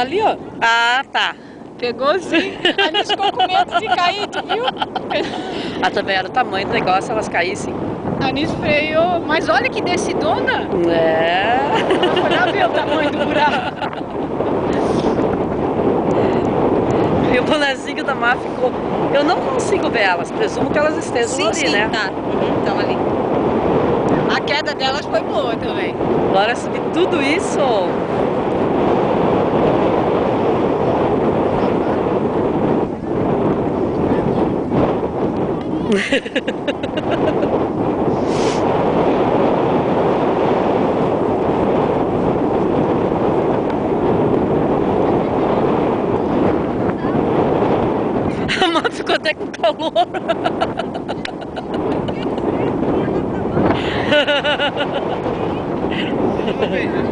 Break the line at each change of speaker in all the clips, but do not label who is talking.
ali, ó.
Ah, tá.
Pegou sim. A Anice ficou com medo de cair, tu viu?
Ah, também era o tamanho do negócio se elas caíssem.
A Anice freou. Mas olha que descidona.
É.
Foi lá ver o tamanho do buraco.
E o bonezinho da Má ficou... Eu não consigo ver elas, presumo que elas estejam ali, né?
Tá. Estão ali. A queda delas foi boa também.
Bora subir tudo isso. A Má ficou até com calor.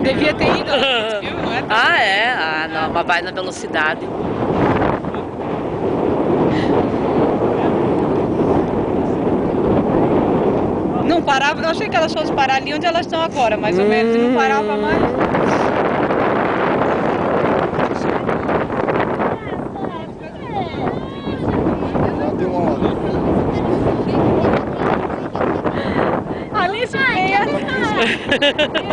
Devia ter ido, viu? Não é?
Ah, é? Ah, não, mas vai na velocidade.
Não parava, eu achei que elas fossem parar ali onde elas estão agora, mais ou menos, e não parava mais. Alice, venha!